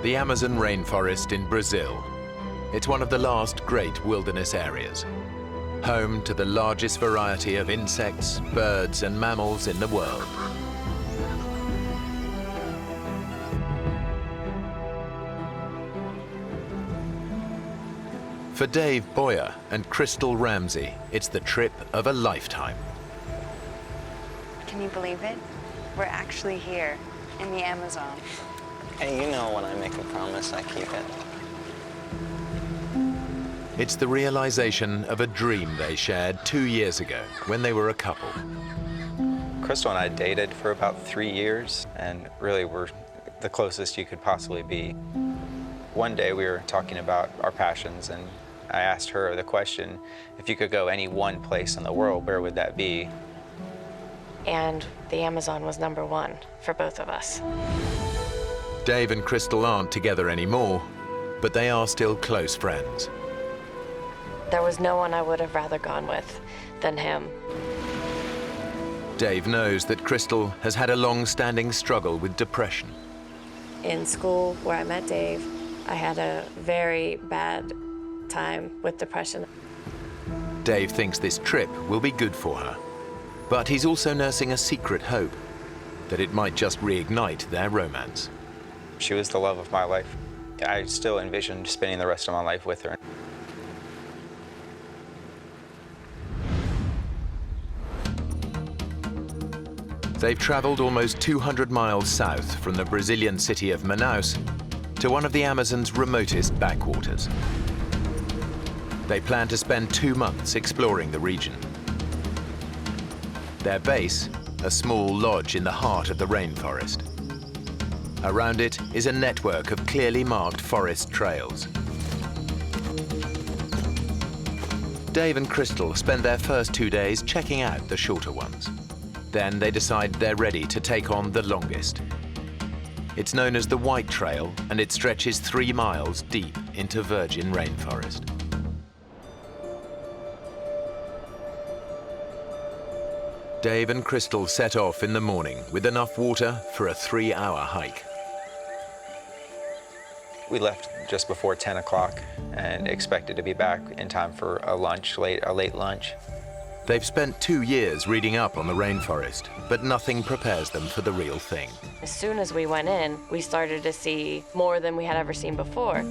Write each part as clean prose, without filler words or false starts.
The Amazon rainforest in Brazil. It's one of the last great wilderness areas, home to the largest variety of insects, birds, and mammals in the world. For Dave Boyer and Crystal Ramsey, it's the trip of a lifetime. Can you believe it? We're actually here in the Amazon. Hey, you know when I make a promise, I keep it. It's the realization of a dream they shared 2 years ago when they were a couple. Crystal and I dated for about 3 years, and really were the closest you could possibly be. One day we were talking about our passions, and I asked her the question, if you could go any one place in the world, where would that be? And the Amazon was #1 for both of us. Dave and Crystal aren't together anymore, but they are still close friends. There was no one I would have rather gone with than him. Dave knows that Crystal has had a long-standing struggle with depression. In school, where I met Dave, I had a very bad time with depression. Dave thinks this trip will be good for her, but he's also nursing a secret hope that it might just reignite their romance. She was the love of my life. I still envisioned spending the rest of my life with her. They've traveled almost 200 miles south from the Brazilian city of Manaus to one of the Amazon's remotest backwaters. They plan to spend 2 months exploring the region. Their base, a small lodge in the heart of the rainforest. Around it is a network of clearly marked forest trails. Dave and Crystal spend their first 2 days checking out the shorter ones. Then they decide they're ready to take on the longest. It's known as the White Trail, and it stretches 3 miles deep into virgin rainforest. Dave and Crystal set off in the morning with enough water for a 3-hour hike. We left just before 10 o'clock and expected to be back in time for a late lunch. They've spent 2 years reading up on the rainforest, but nothing prepares them for the real thing. As soon as we went in, we started to see more than we had ever seen before,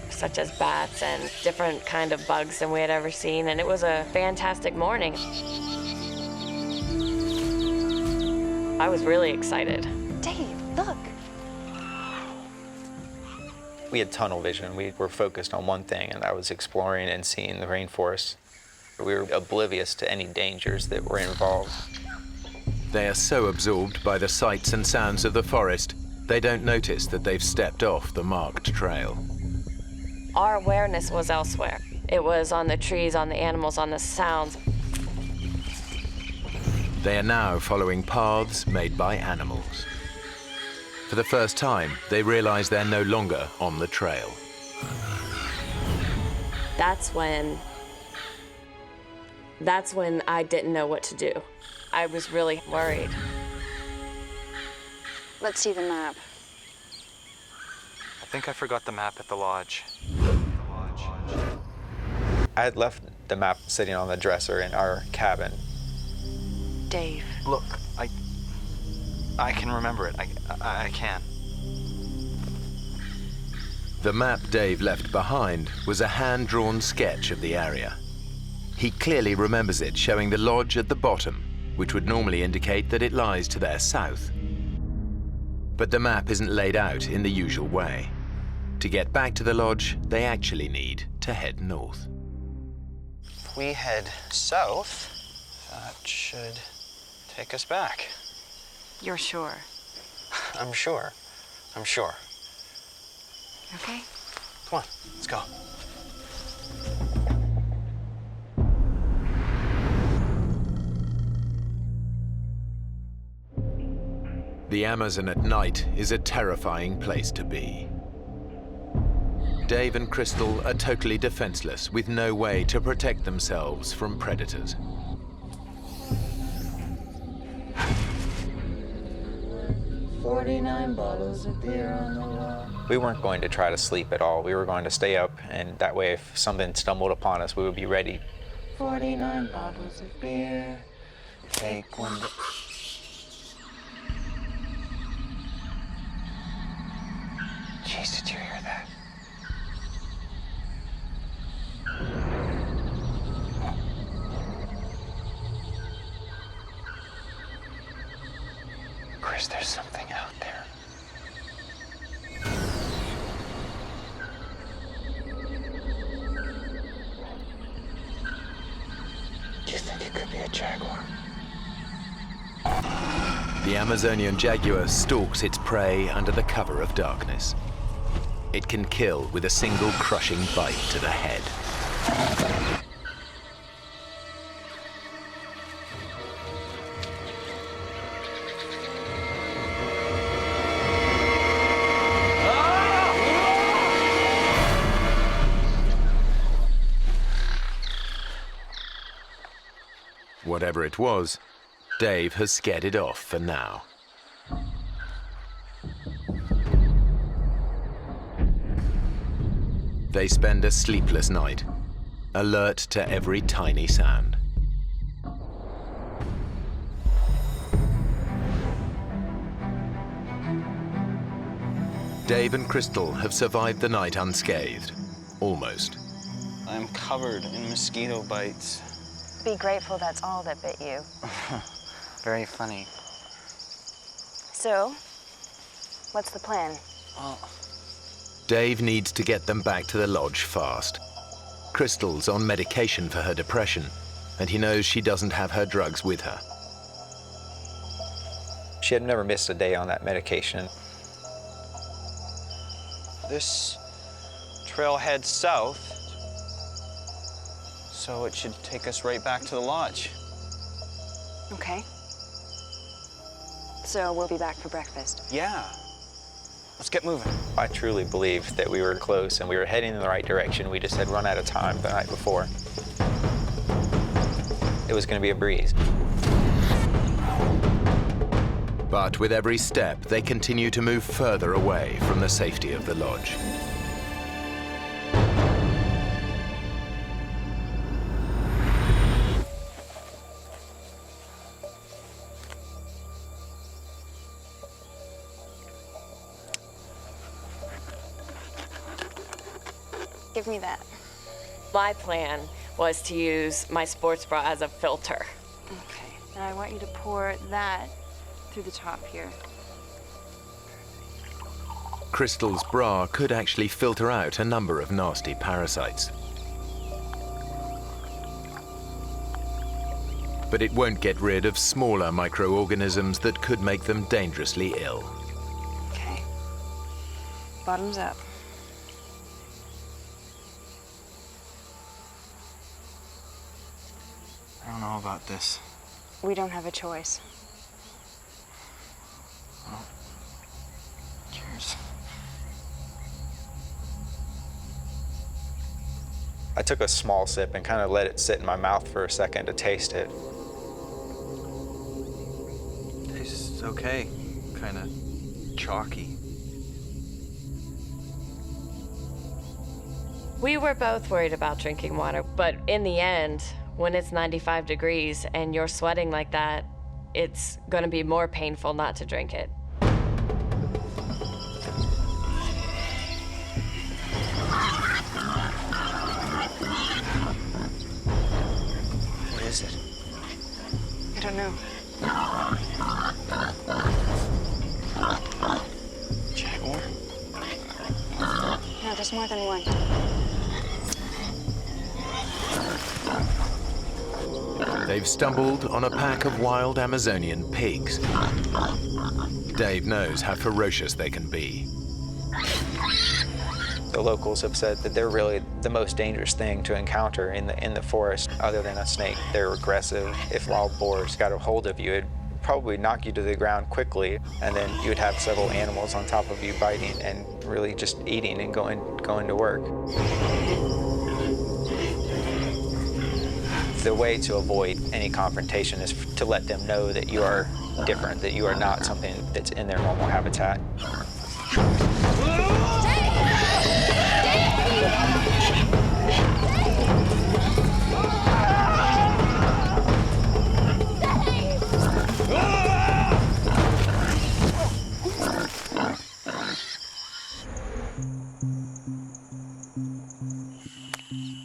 such as bats and different kind of bugs than we had ever seen, and it was a fantastic morning. I was really excited. Dave, look. We had tunnel vision. We were focused on one thing, and that was exploring and seeing the rainforest. We were oblivious to any dangers that were involved. They are so absorbed by the sights and sounds of the forest, they don't notice that they've stepped off the marked trail. Our awareness was elsewhere. It was on the trees, on the animals, on the sounds. They are now following paths made by animals. For the first time, they realize they're no longer on the trail. That's when I didn't know what to do. I was really worried. Let's see the map. I think I forgot the map at the lodge. I had left the map sitting on the dresser in our cabin. Dave. Look, I can remember it. I can. The map Dave left behind was a hand-drawn sketch of the area. He clearly remembers it showing the lodge at the bottom, which would normally indicate that it lies to their south. But the map isn't laid out in the usual way. To get back to the lodge, they actually need to head north. If we head south, that should take us back. You're sure? I'm sure. Okay. Come on, let's go. The Amazon at night is a terrifying place to be. Dave and Crystal are totally defenseless, with no way to protect themselves from predators. 49 bottles of beer on the wall. We weren't going to try to sleep at all. We were going to stay up, and that way if something stumbled upon us, we would be ready. 49 bottles of beer. Take one. Jeez, did you hear that? Chris, there's something out there. Do you think it could be a jaguar? The Amazonian jaguar stalks its prey under the cover of darkness. It can kill with a single crushing bite to the head. Whatever it was, Dave has scared it off for now. They spend a sleepless night, alert to every tiny sound. Dave and Crystal have survived the night unscathed, almost. I'm covered in mosquito bites. Be grateful that's all that bit you. Very funny. So, what's the plan? Well, Dave needs to get them back to the lodge fast. Crystal's on medication for her depression, and he knows she doesn't have her drugs with her. She had never missed a day on that medication. this trail heads south, so it should take us right back to the lodge. Okay. So we'll be back for breakfast. Yeah. Let's get moving. I truly believe that we were close and we were heading in the right direction. We just had run out of time the night before. It was going to be a breeze. But with every step, they continue to move further away from the safety of the lodge. Give me that. My plan was to use my sports bra as a filter. Okay. And I want you to pour that through the top here. Crystal's bra could actually filter out a number of nasty parasites. But it won't get rid of smaller microorganisms that could make them dangerously ill. Okay. Bottoms up. I don't know about this. We don't have a choice. Well, cheers. I took a small sip and kind of let it sit in my mouth for a second to taste it. Tastes okay. Kind of chalky. We were both worried about drinking water, but in the end, when it's 95 degrees and you're sweating like that, it's gonna be more painful not to drink it. What is it? I don't know. Jaguar? No, there's more than one. They've stumbled on a pack of wild Amazonian pigs. Dave knows how ferocious they can be. The locals have said that they're really the most dangerous thing to encounter in the forest other than a snake. They're aggressive. If wild boars got a hold of you, it'd probably knock you to the ground quickly, and then you would have several animals on top of you biting and really just eating and going to work. The way to avoid any confrontation is to let them know that you are different, that you are not something that's in their normal habitat.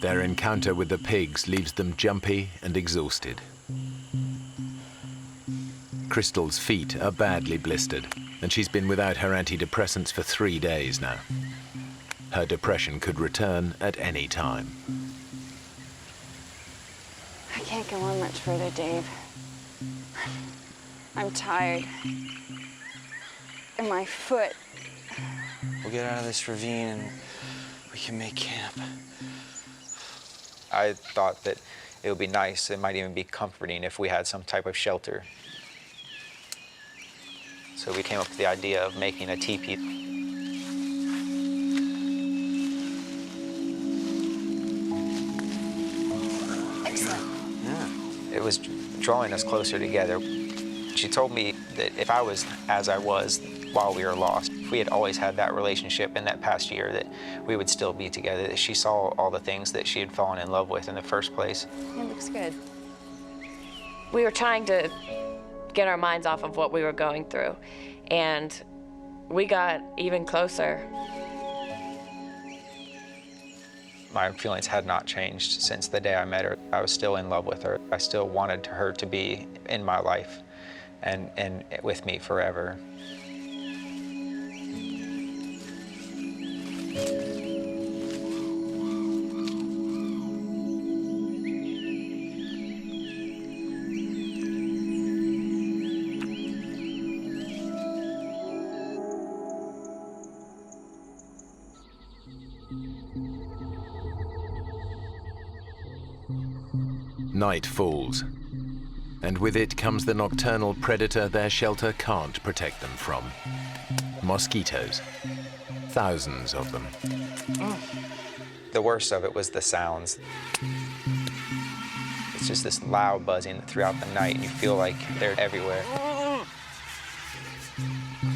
Their encounter with the pigs leaves them jumpy and exhausted. Crystal's feet are badly blistered, and she's been without her antidepressants for 3 days now. Her depression could return at any time. I can't go on much further, Dave. I'm tired. And my foot. We'll get out of this ravine and we can make camp. I thought that it would be nice, it might even be comforting if we had some type of shelter. So we came up with the idea of making a teepee. Excellent. Yeah. It was drawing us closer together. She told me that if I was as I was while we were lost, if we had always had that relationship in that past year, that we would still be together, that she saw all the things that she had fallen in love with in the first place. It looks good. We were trying to get our minds off of what we were going through, and we got even closer. My feelings had not changed since the day I met her. I was still in love with her. I still wanted her to be in my life and with me forever. Night falls, and with it comes the nocturnal predator their shelter can't protect them from. Mosquitoes. Thousands of them. The worst of it was the sounds. It's just this loud buzzing throughout the night, and you feel like they're everywhere.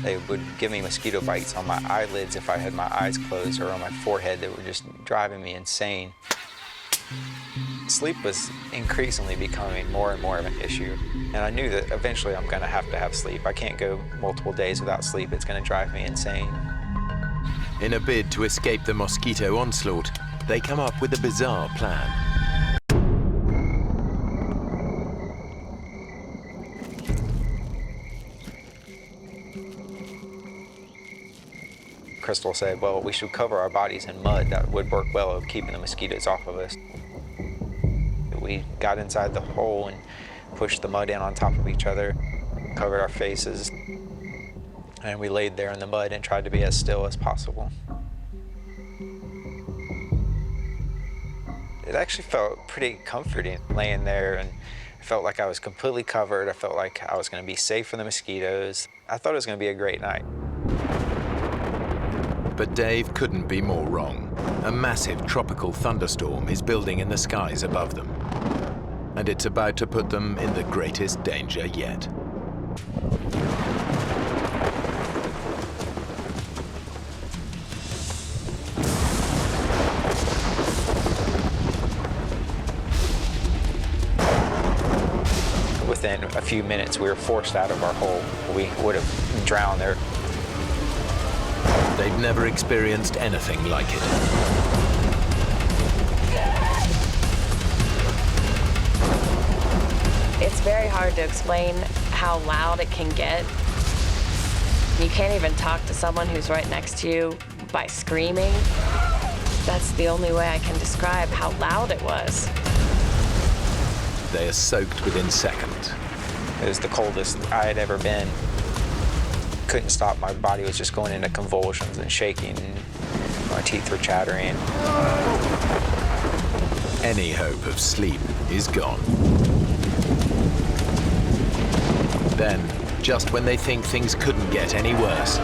They would give me mosquito bites on my eyelids if I had my eyes closed, or on my forehead that were just driving me insane. Sleep was increasingly becoming more and more of an issue, and I knew that eventually I'm gonna have to have sleep. I can't go multiple days without sleep. It's gonna drive me insane. In a bid to escape the mosquito onslaught, they come up with a bizarre plan. Crystal said, well, we should cover our bodies in mud. That would work well at keeping the mosquitoes off of us. We got inside the hole and pushed the mud in on top of each other, covered our faces, and we laid there in the mud and tried to be as still as possible. It actually felt pretty comforting laying there, and I felt like I was completely covered. I felt like I was going to be safe from the mosquitoes. I thought it was going to be a great night. But Dave couldn't be more wrong. A massive tropical thunderstorm is building in the skies above them, and it's about to put them in the greatest danger yet. Within a few minutes, we were forced out of our hole. We would have drowned there. They've never experienced anything like it. It's very hard to explain how loud it can get. You can't even talk to someone who's right next to you by screaming. That's the only way I can describe how loud it was. They are soaked within seconds. It was the coldest I had ever been. Couldn't stop. My body was just going into convulsions and shaking, and my teeth were chattering. Any hope of sleep is gone. Then, just when they think things couldn't get any worse,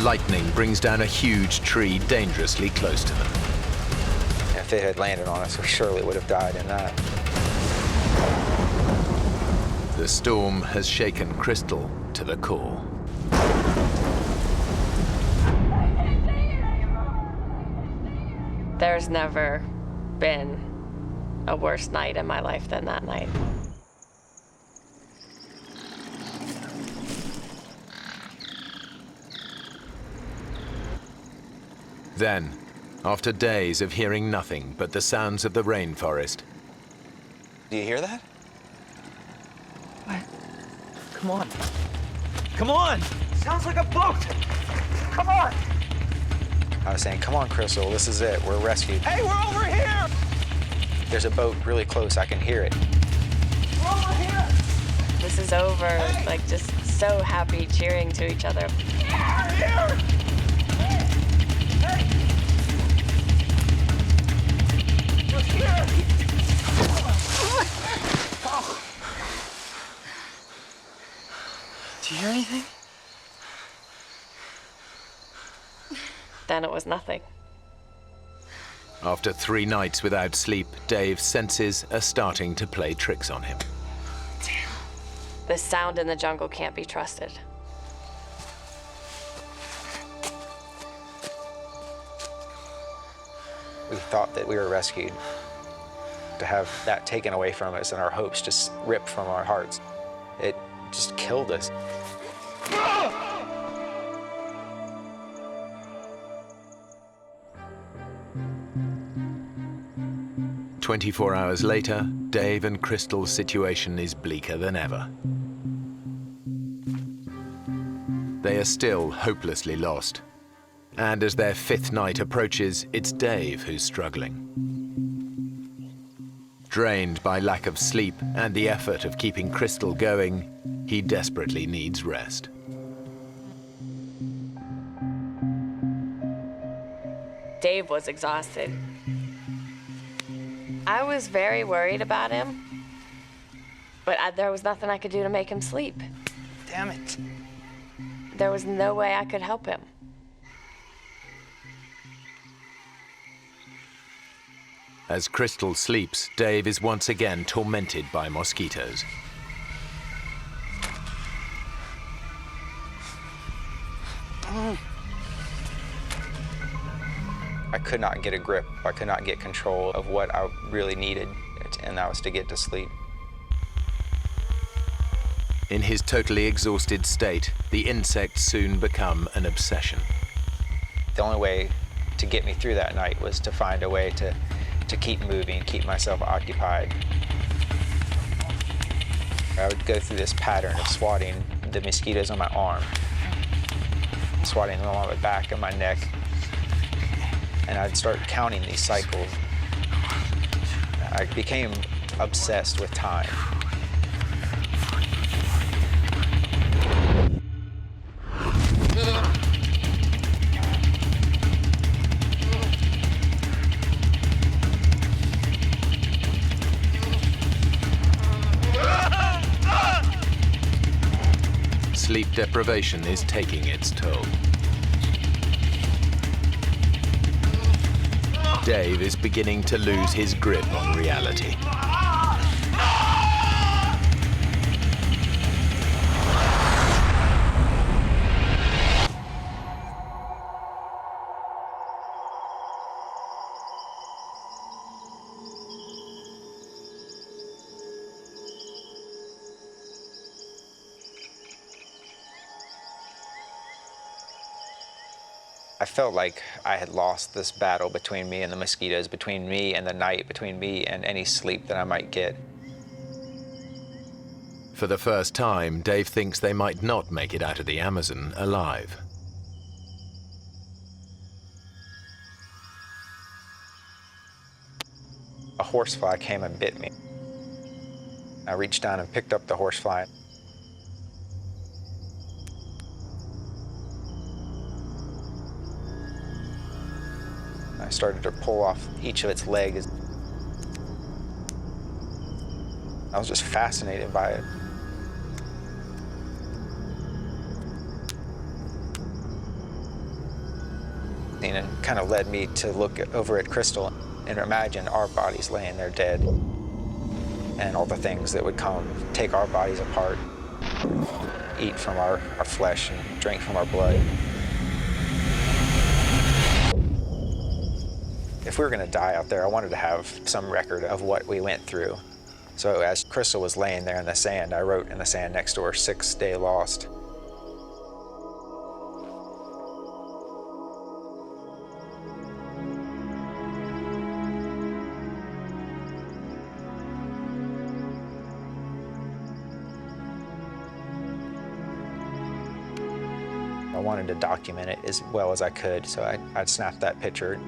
lightning brings down a huge tree dangerously close to them. If it had landed on us, we surely would have died in that. The storm has shaken Crystal to the core. There's never been a worse night in my life than that night. Then, after days of hearing nothing but the sounds of the rainforest, Do you hear that? What? Come on. Come on! Sounds like a boat! Come on! I was saying, come on, Crystal, this is it. We're rescued. Hey, we're over here! There's a boat really close. I can hear it. We're over here! This is over, like just so happy, cheering to each other. We're here! Hey! We're here! Oh. Do you hear anything? Then it was nothing. after 3 nights without sleep, Dave's senses are starting to play tricks on him. The sound in the jungle can't be trusted. We thought that we were rescued. To have that taken away from us and our hopes just ripped from our hearts, it just killed us. 24 hours later, Dave and Crystal's situation is bleaker than ever. They are still hopelessly lost. And as their 5th night approaches, it's Dave who's struggling. Drained by lack of sleep and the effort of keeping Crystal going, he desperately needs rest. Dave was exhausted. I was very worried about him, but there was nothing I could do to make him sleep. Damn it. There was no way I could help him. As Crystal sleeps, Dave is once again tormented by mosquitoes. I could not get a grip. I could not get control of what I really needed, and that was to get to sleep. In his totally exhausted state, the insects soon become an obsession. The only way to get me through that night was to find a way to keep moving, keep myself occupied. I would go through this pattern of swatting the mosquitoes on my arm, swatting them on my back and my neck, and I'd start counting these cycles. I became obsessed with time. Sleep deprivation is taking its toll. Dave is beginning to lose his grip on reality. I felt like I had lost this battle between me and the mosquitoes, between me and the night, between me and any sleep that I might get. For the first time, Dave thinks they might not make it out of the Amazon alive. A horsefly came and bit me. I reached down and picked up the horsefly. I started to pull off each of its legs. I was just fascinated by it. and kind of led me to look over at Crystal and imagine our bodies laying there dead, and all the things that would come, take our bodies apart, eat from our flesh and drink from our blood. If we were going to die out there, I wanted to have some record of what we went through. So as Crystal was laying there in the sand, I wrote in the sand next to her, 6th day lost. I wanted to document it as well as I could, so I'd snapped that picture,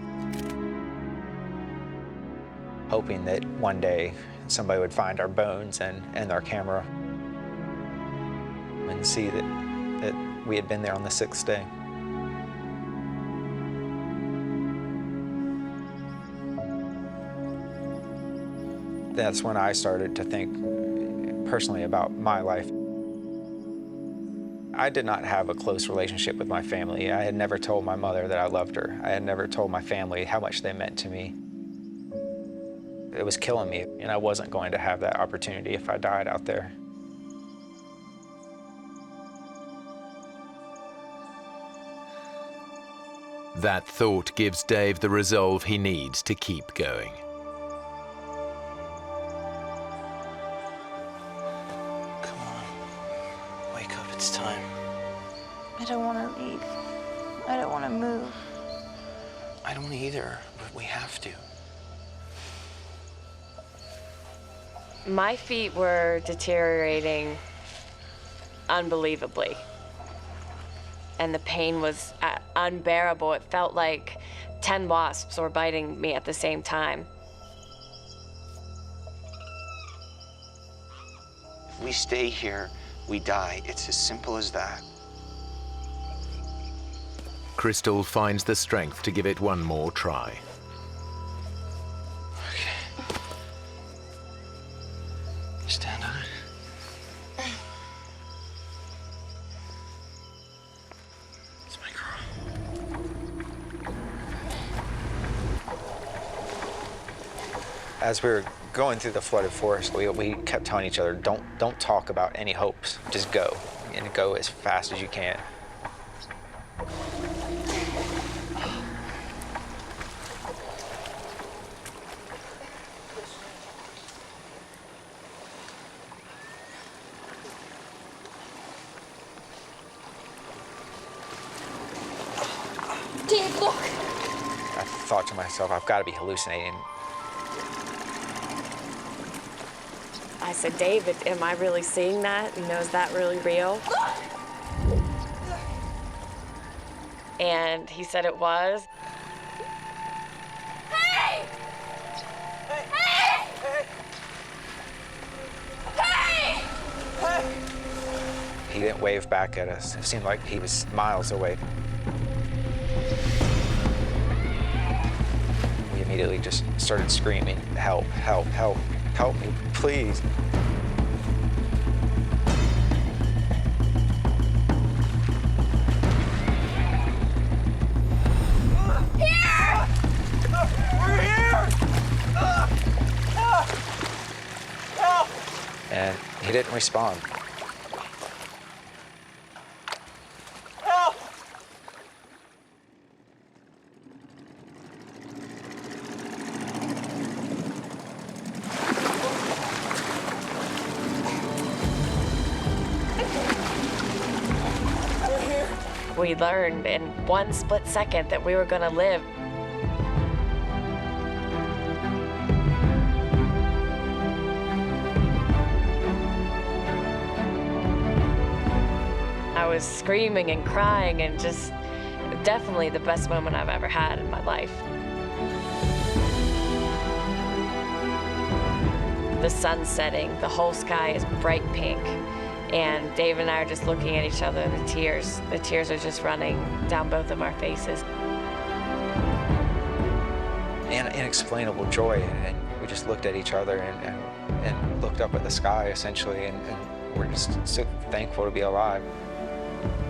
hoping that one day somebody would find our bones and our camera and see that we had been there on the 6th day. That's when I started to think personally about my life. I did not have a close relationship with my family. I had never told my mother that I loved her. I had never told my family how much they meant to me. It was killing me, and I wasn't going to have that opportunity if I died out there. That thought gives Dave the resolve he needs to keep going. Come on. Wake up, it's time. I don't want to leave. I don't want to move. I don't either, but we have to. My feet were deteriorating unbelievably, and the pain was unbearable. It felt like 10 wasps were biting me at the same time. If we stay here, we die. It's as simple as that. Crystal finds the strength to give it one more try. Okay. Stand on it. It's my girl. As we were going through the flooded forest, we kept telling each other, don't talk about any hopes. Just go, and go as fast as you can. Dave, look! I thought to myself, I've got to be hallucinating. I said, David, am I really seeing that? You know, is that really real? And he said it was. Hey! Hey! Hey! Hey! He didn't wave back at us. It seemed like he was miles away. We immediately just started screaming, help, help, help, help me, please. Here! We're here! Help! And he didn't respond. Help! We learned in one split second that we were gonna live. I was screaming and crying and just definitely the best moment I've ever had in my life. The sun's setting, the whole sky is bright pink. And Dave and I are just looking at each other, and the tears are just running down both of our faces. And inexplainable joy, and we just looked at each other and looked up at the sky, essentially, and we're just so thankful to be alive.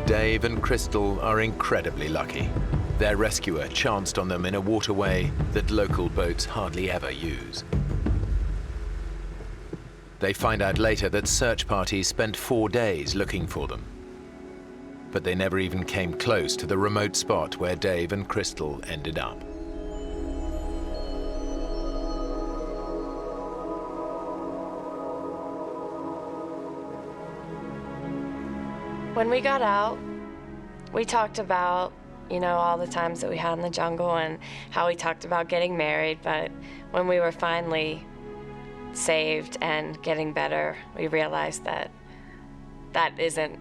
Dave and Crystal are incredibly lucky. Their rescuer chanced on them in a waterway that local boats hardly ever use. They find out later that search parties spent 4 days looking for them. But they never even came close to the remote spot where Dave and Crystal ended up. When we got out, we talked about, all the times that we had in the jungle and how we talked about getting married, but when we were finally saved and getting better, we realized that that isn't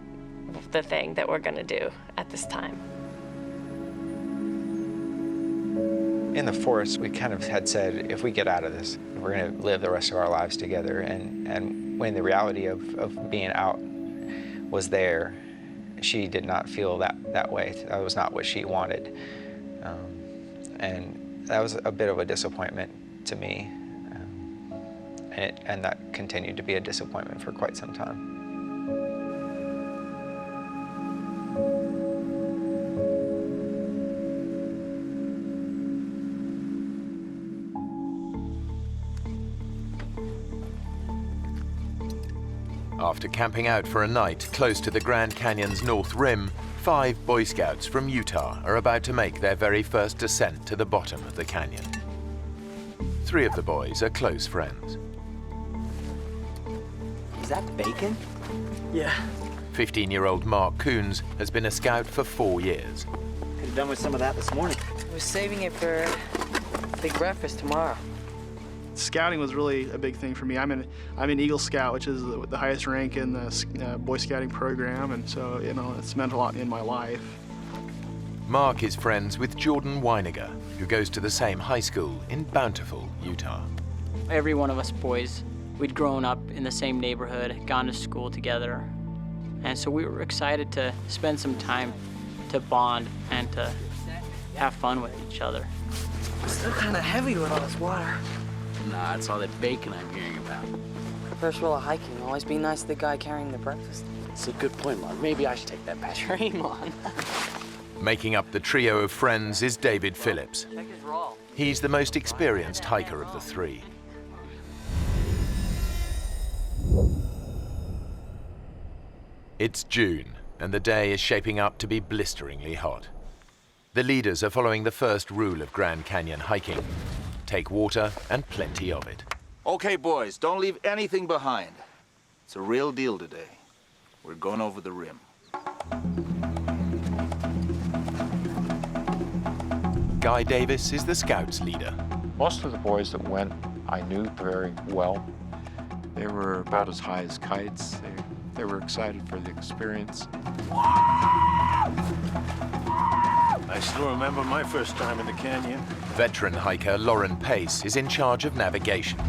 the thing that we're gonna do at this time. In the forest, we kind of had said, if we get out of this, we're gonna live the rest of our lives together. And when the reality of being out was there, she did not feel that way. That was not what she wanted. And that was a bit of a disappointment to me. And that continued to be a disappointment for quite some time. After camping out for a night close to the Grand Canyon's north rim, 5 Boy Scouts from Utah are about to make their very first descent to the bottom of the canyon. 3 of the boys are close friends. Is that bacon? Yeah. 15-year-old Mark Coons has been a scout for 4 years. Could have done with some of that this morning. I was saving it for big breakfast tomorrow. Scouting was really a big thing for me. I'm an Eagle Scout, which is the highest rank in the Boy Scouting program, and so it's meant a lot in my life. Mark is friends with Jordan Weiniger, who goes to the same high school in Bountiful, Utah. Every one of us boys, we'd grown up in the same neighborhood, gone to school together, and so we were excited to spend some time to bond and to have fun with each other. It's still kind of heavy with all this water. Nah, it's all that bacon I'm hearing about. First rule of hiking, always be nice to the guy carrying the breakfast. It's a good point, Mark. Maybe I should take that back. Dream on. Making up the trio of friends is David Phillips. Check his roll. He's the most experienced hiker of the 3. It's June, and the day is shaping up to be blisteringly hot. The leaders are following the first rule of Grand Canyon hiking. Take water and plenty of it. Okay, boys, don't leave anything behind. It's a real deal today. We're going over the rim. Guy Davis is the Scouts' leader. Most of the boys that went, I knew very well. They were about as high as kites. They were excited for the experience. I still remember my first time in the canyon. Veteran hiker Lauren Pace is in charge of navigation.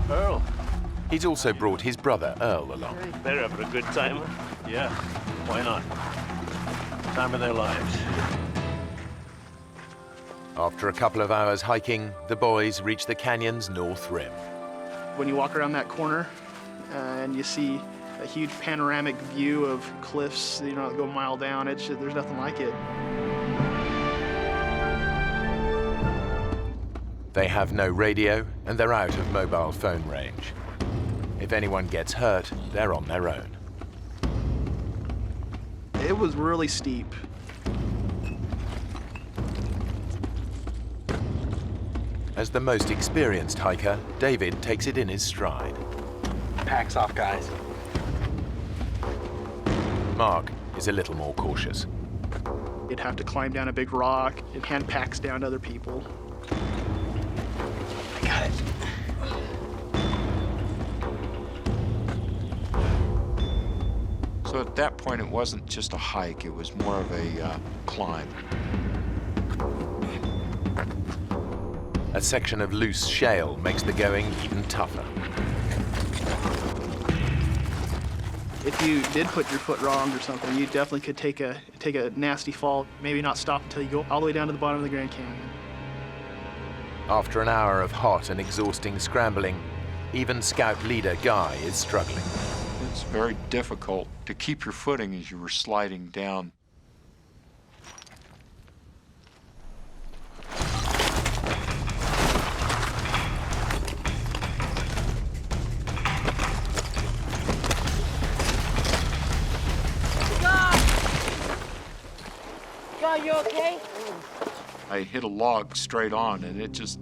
Earl. He's also brought his brother Earl along. They're having a good time. Yeah, why not? Time of their lives. After a couple of hours hiking, the boys reach the canyon's north rim. When you walk around that corner and you see a huge panoramic view of cliffs, that go a mile down, there's nothing like it. They have no radio and they're out of mobile phone range. If anyone gets hurt, they're on their own. It was really steep. As the most experienced hiker, David takes it in his stride. Pack's off, guys. Mark is a little more cautious. You'd have to climb down a big rock and hand packs down to other people. I got it. So at that point, it wasn't just a hike, it was more of a climb. A section of loose shale makes the going even tougher. If you did put your foot wrong or something, you definitely could take a nasty fall, maybe not stop until you go all the way down to the bottom of the Grand Canyon. After an hour of hot and exhausting scrambling, even Scout leader Guy is struggling. It's very difficult to keep your footing as you were sliding down. okay? I hit a log straight on, and it just,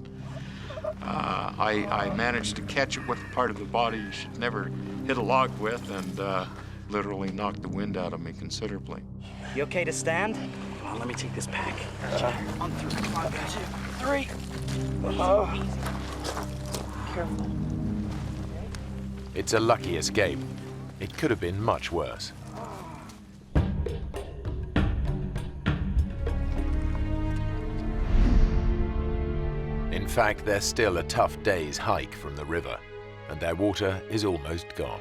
I managed to catch it with the part of the body you should never hit a log with, and literally knocked the wind out of me considerably. You okay to stand? Well, let me take this pack. On 3, 2, 3. Careful. It's a lucky escape. It could have been much worse. In fact, they're still a tough day's hike from the river, and their water is almost gone.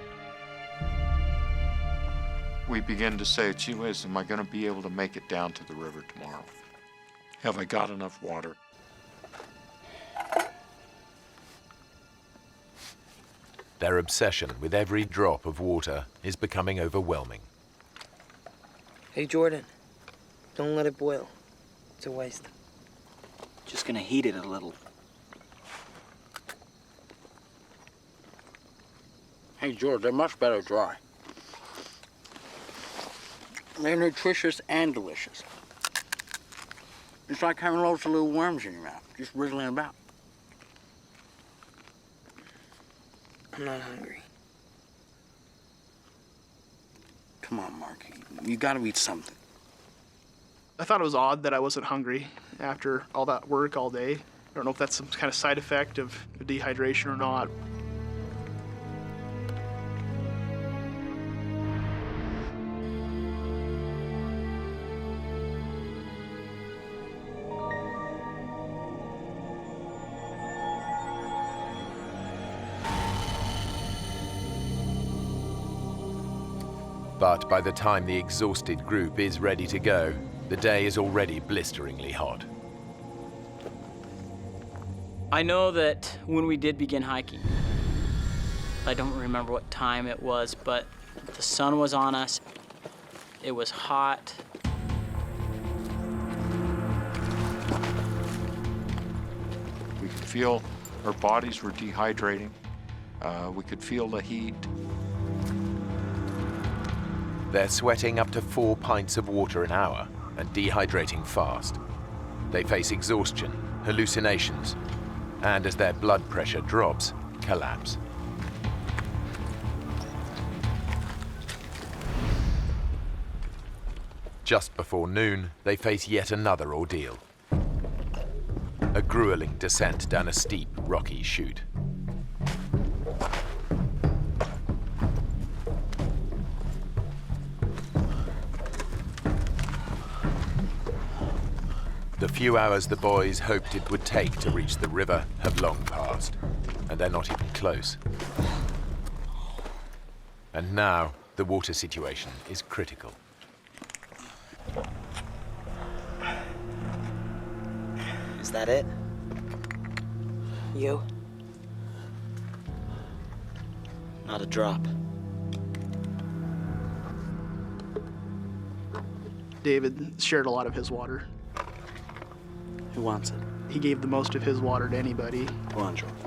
We begin to say, gee whiz, am I going to be able to make it down to the river tomorrow? Have I got enough water? Their obsession with every drop of water is becoming overwhelming. Hey, Jordan. Don't let it boil. It's a waste. Just gonna heat it a little. Hey, George, they're much better dry. They're nutritious and delicious. It's like having loads of little worms in your mouth, just wriggling about. I'm not hungry. Come on, Mark. You gotta eat something. I thought it was odd that I wasn't hungry after all that work all day. I don't know if that's some kind of side effect of dehydration or not. But by the time the exhausted group is ready to go, the day is already blisteringly hot. I know that when we did begin hiking, I don't remember what time it was, but the sun was on us. It was hot. We could feel our bodies were dehydrating. We could feel the heat. They're sweating up to 4 pints of water an hour and dehydrating fast. They face exhaustion, hallucinations, and as their blood pressure drops, collapse. Just before noon, they face yet another ordeal. A grueling descent down a steep, rocky chute. The few hours the boys hoped it would take to reach the river have long passed, and they're not even close. And now, the water situation is critical. Is that it? You? Not a drop. David shared a lot of his water. Who wants it? He gave the most of his water to anybody. Go on, Jordan.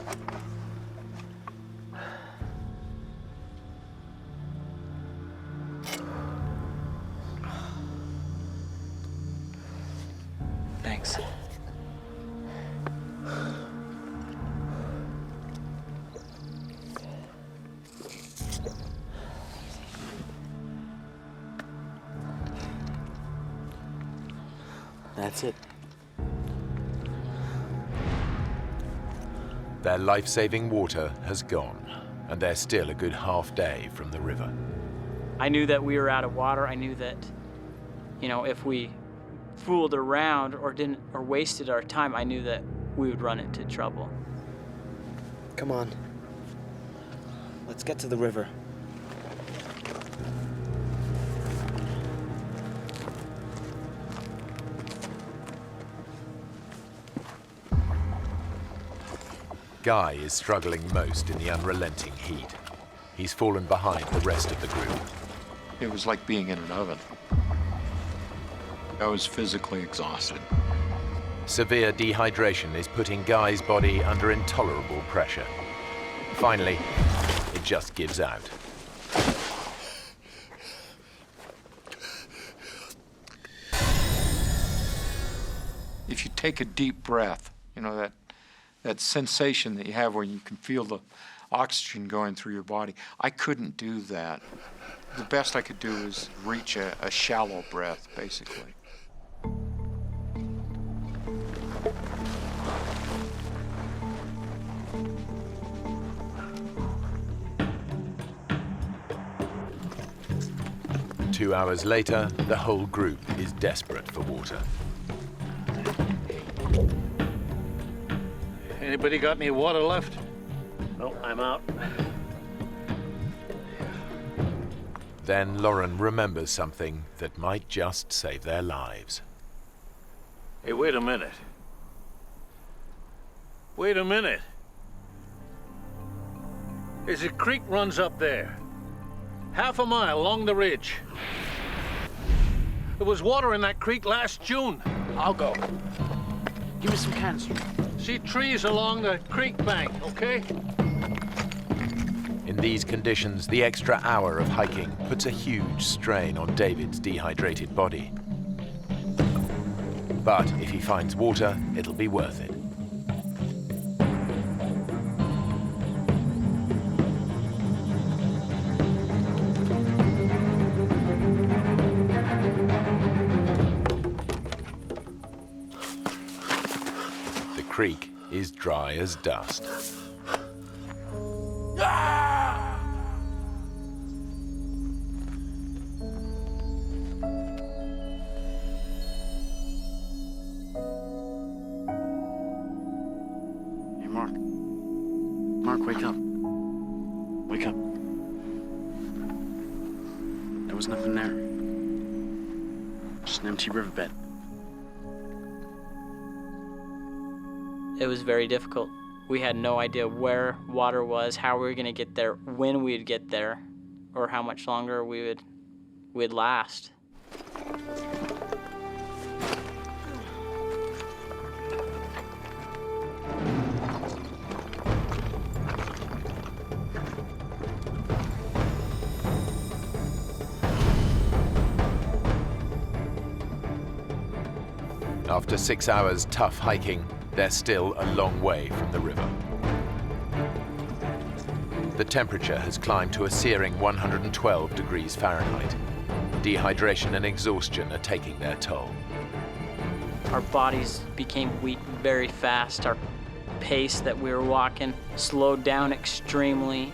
Thanks. That's it. Their life-saving water has gone, and they're still a good half day from the river. I knew that we were out of water. I knew that, if we fooled around or wasted our time, I knew that we would run into trouble. Come on. Let's get to the river. Guy is struggling most in the unrelenting heat. He's fallen behind the rest of the group. It was like being in an oven. I was physically exhausted. Severe dehydration is putting Guy's body under intolerable pressure. Finally, it just gives out. if you take a deep breath, you know, that sensation that you have where you can feel the oxygen going through your body. I couldn't do that. The best I could do was reach a shallow breath, basically. Two hours later, the whole group is desperate for water. Anybody got any water left? No, I'm out. Then Lauren remembers something that might just save their lives. Hey, wait a minute. Wait a minute. There's a creek runs up there. Half a mile along the ridge. There was water in that creek last June. I'll go. Give me some cans. See trees along the creek bank, okay? In these conditions, the extra hour of hiking puts a huge strain on David's dehydrated body. But if he finds water, it'll be worth it. The creek is dry as dust. Hey, Mark. Mark, wake up. Wake up. There was nothing there. Just an empty riverbed. It was very difficult. We had no idea where water was, how we were going to get there, when we'd get there, or how much longer we'd last. After 6 hours tough hiking, they're still a long way from the river. The temperature has climbed to a searing 112 degrees Fahrenheit. Dehydration and exhaustion are taking their toll. Our bodies became weak very fast. Our pace that we were walking slowed down extremely.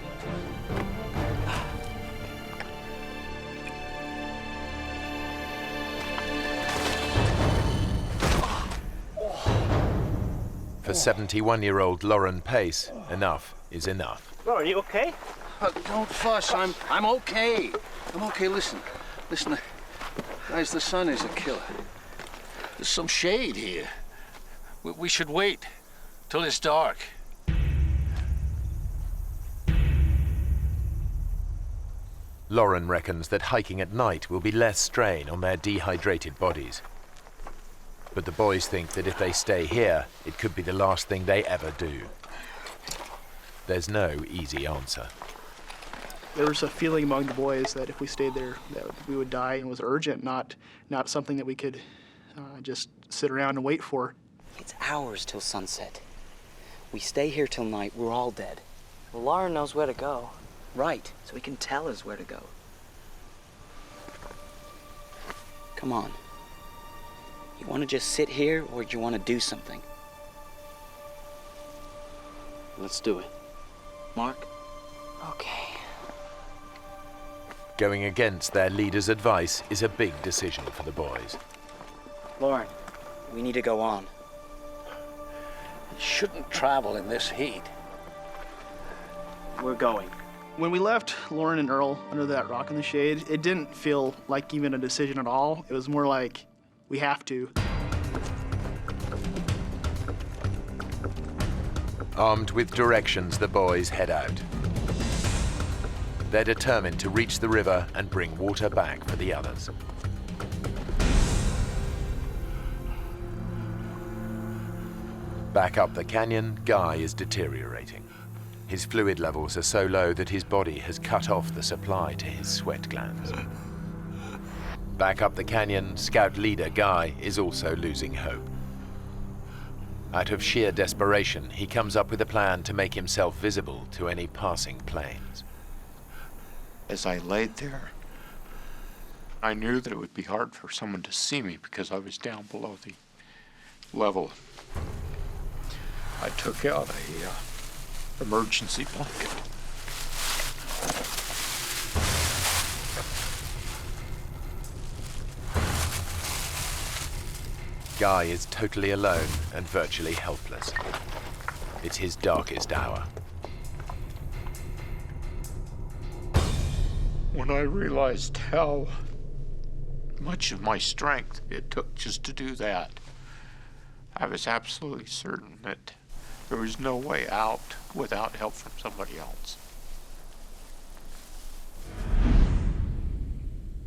For 71-year-old Lauren Pace, enough is enough. Lauren, you okay? Don't fuss. I'm okay. I'm okay. Listen, guys. The sun is a killer. There's some shade here. We should wait till it's dark. Lauren reckons that hiking at night will be less strain on their dehydrated bodies. But the boys think that if they stay here, it could be the last thing they ever do. There's no easy answer. There was a feeling among the boys that if we stayed there, that we would die, and it was urgent, not something that we could just sit around and wait for. It's hours till sunset. We stay here till night, we're all dead. Well, Lauren knows where to go. Right, so he can tell us where to go. Come on. You want to just sit here, or do you want to do something? Let's do it. Mark? Okay. Going against their leader's advice is a big decision for the boys. Lauren, we need to go on. You shouldn't travel in this heat. We're going. When we left Lauren and Earl under that rock in the shade, it didn't feel like even a decision at all. It was more like, we have to. Armed with directions, the boys head out. They're determined to reach the river and bring water back for the others. Back up the canyon, Guy is deteriorating. His fluid levels are so low that his body has cut off the supply to his sweat glands. Back up the canyon, Scout leader Guy is also losing hope. Out of sheer desperation, he comes up with a plan to make himself visible to any passing planes. As I laid there, I knew that it would be hard for someone to see me because I was down below the level. I took out a emergency blanket. Guy is totally alone and virtually helpless. It's his darkest hour. When I realized how much of my strength it took just to do that, I was absolutely certain that there was no way out without help from somebody else.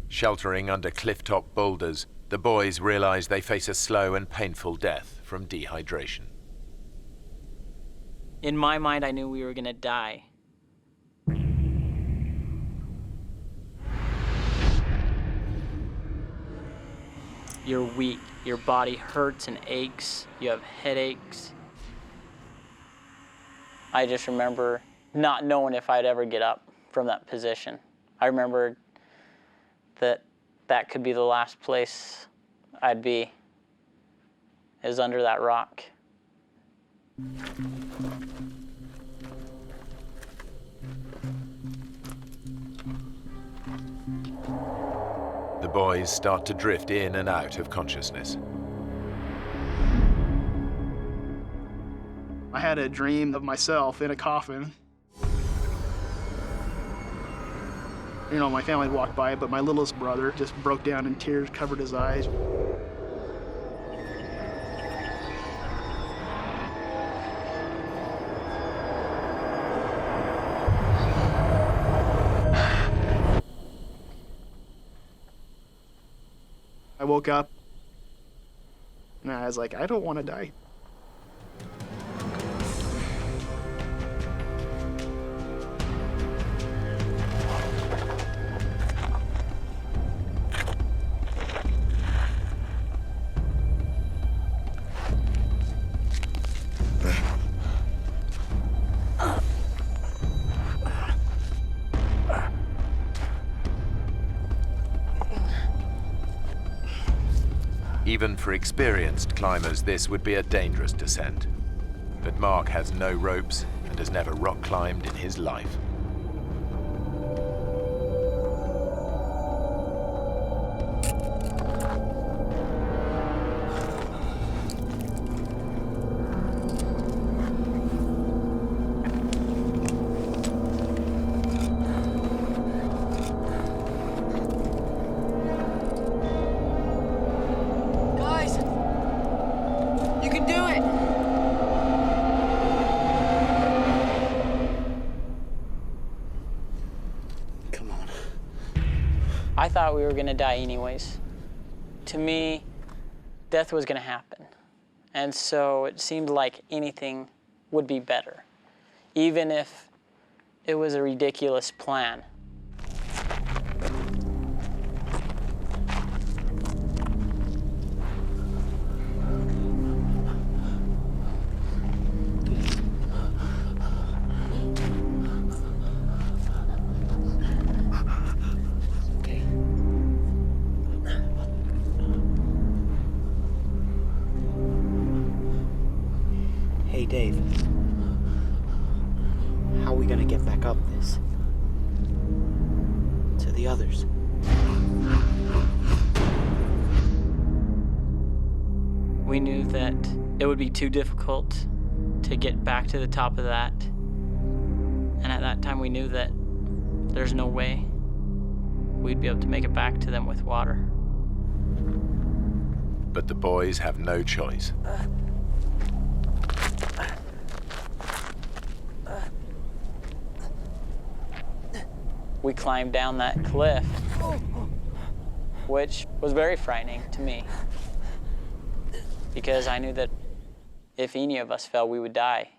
Sheltering under cliff-top boulders, the boys realize they face a slow and painful death from dehydration. In my mind, I knew we were gonna die. You're weak, your body hurts and aches, you have headaches. I just remember not knowing if I'd ever get up from that position. I remember that could be the last place I'd be, is under that rock. The boys start to drift in and out of consciousness. I had a dream of myself in a coffin. You know, my family walked by, but my littlest brother just broke down in tears, covered his eyes. I woke up, and I was like, I don't want to die. Even for experienced climbers, this would be a dangerous descent. But Mark has no ropes and has never rock climbed in his life. I thought we were gonna die anyways. To me, death was gonna happen. And so it seemed like anything would be better, even if it was a ridiculous plan. Hey, Dave. How are we gonna get back up this? To the others. We knew that it would be too difficult to get back to the top of that. And at that time we knew that there's no way we'd be able to make it back to them with water. But the boys have no choice. We climbed down that cliff, which was very frightening to me, because I knew that if any of us fell, we would die.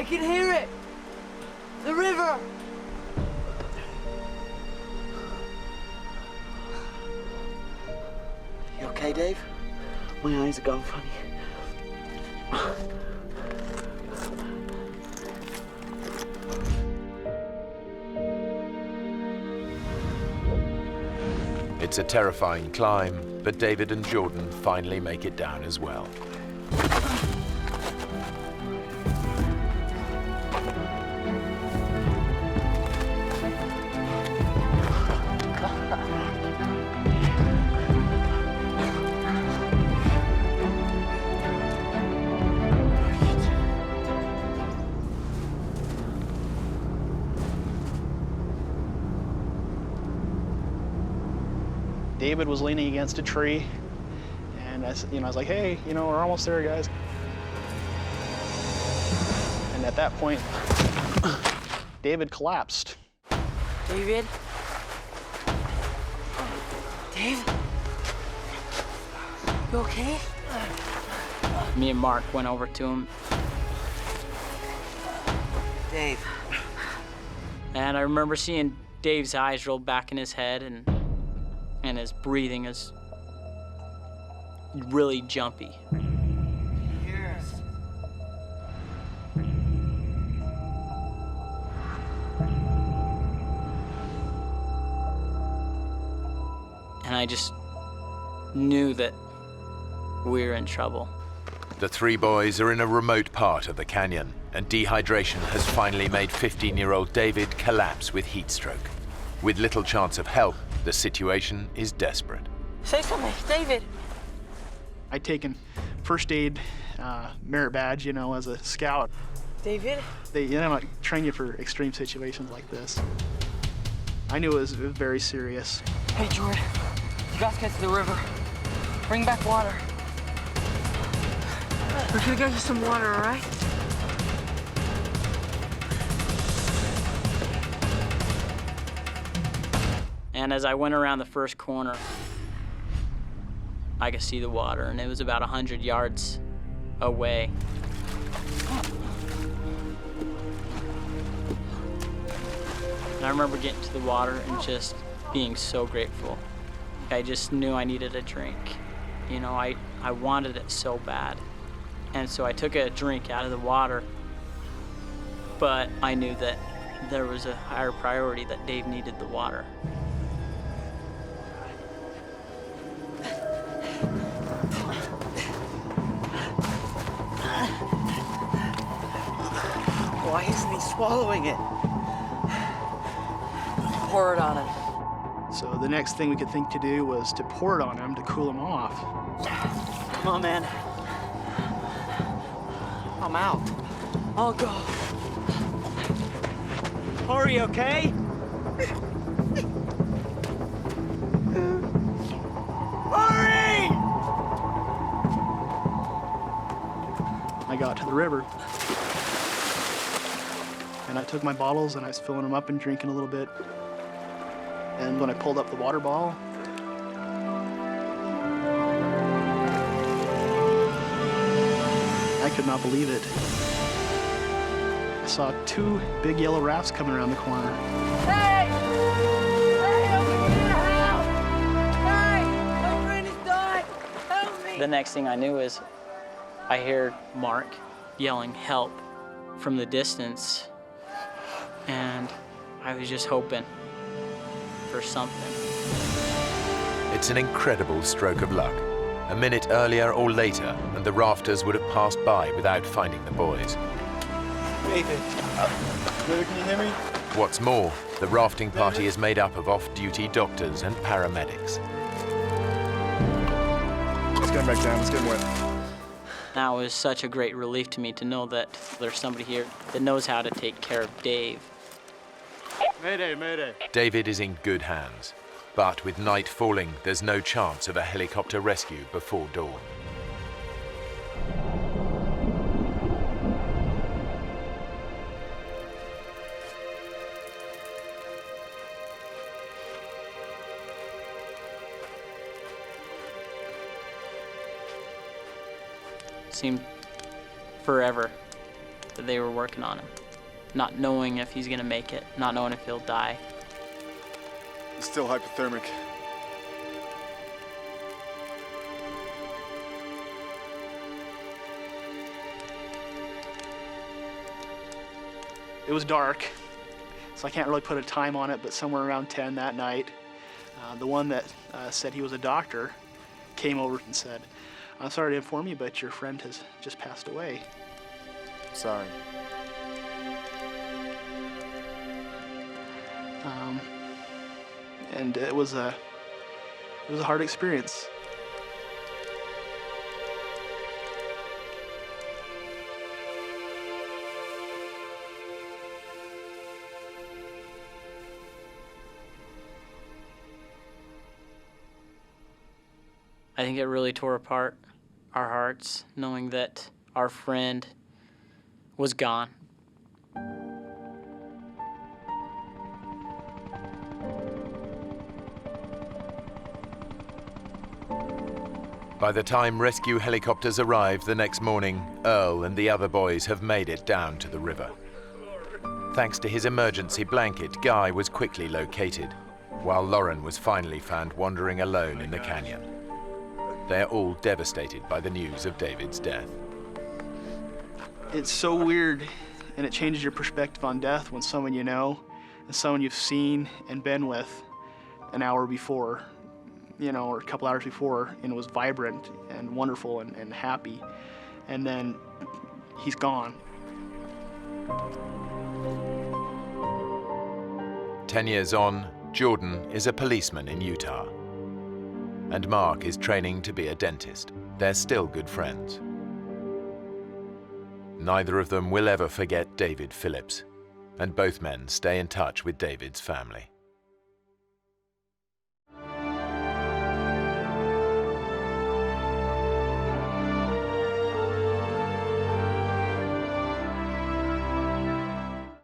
can hear it! The river! You okay, Dave? My eyes are going funny. It's a terrifying climb, but David and Jordan finally make it down as well. David was leaning against a tree, and I was like, hey, we're almost there, guys. And at that point, David collapsed. David? Dave? You okay? Me and Mark went over to him. Dave. And I remember seeing Dave's eyes roll back in his head, and his breathing is really jumpy. Yes. And I just knew that we were in trouble. The three boys are in a remote part of the canyon, and dehydration has finally made 15-year-old David collapse with heat stroke. With little chance of help, the situation is desperate. Say something, David. I'd taken first aid merit badge, as a scout. David? They train you for extreme situations like this. I knew it was very serious. Hey, Jordan. You guys get to the river. Bring back water. We're gonna get you some water, all right? And as I went around the first corner, I could see the water, and it was about 100 yards away. And I remember getting to the water and just being so grateful. I just knew I needed a drink. I wanted it so bad. And so I took a drink out of the water, but I knew that there was a higher priority, that Dave needed the water. Why isn't he swallowing it? Pour it on him. So the next thing we could think to do was to pour it on him to cool him off. Come on, man. I'm out. I'll go. Hurry, okay? Hurry! I got to the river, and I took my bottles and I was filling them up and drinking a little bit. And when I pulled up the water bottle, I could not believe it. I saw two big yellow rafts coming around the corner. Hey! Hey, help me get out! Hey! My friend is dying! Help me! The next thing I knew is I heard Mark yelling help from the distance, and I was just hoping for something. It's an incredible stroke of luck. A minute earlier or later, and the rafters would have passed by without finding the boys. David, can you hear me? What's more, the rafting party is made up of off-duty doctors and paramedics. Let's get him back down, let's get him wet. That was such a great relief to me to know that there's somebody here that knows how to take care of Dave. Mayday, mayday. David is in good hands, but with night falling, there's no chance of a helicopter rescue before dawn. It seemed forever that they were working on him, not knowing if he's gonna make it, not knowing if he'll die. He's still hypothermic. It was dark, so I can't really put a time on it, but somewhere around 10 that night, the one that said he was a doctor came over and said, "I'm sorry to inform you, but your friend has just passed away." Sorry. And it was a hard experience. I think it really tore apart our hearts, knowing that our friend was gone. By the time rescue helicopters arrive the next morning, Earl and the other boys have made it down to the river. Thanks to his emergency blanket, Guy was quickly located, while Lauren was finally found wandering alone in the canyon. They're all devastated by the news of David's death. It's so weird, and it changes your perspective on death when someone you know and someone you've seen and been with an hour before, or a couple hours before, and it was vibrant and wonderful and happy, and then he's gone. 10 years on, Jordan is a policeman in Utah, and Mark is training to be a dentist. They're still good friends. Neither of them will ever forget David Phillips, and both men stay in touch with David's family.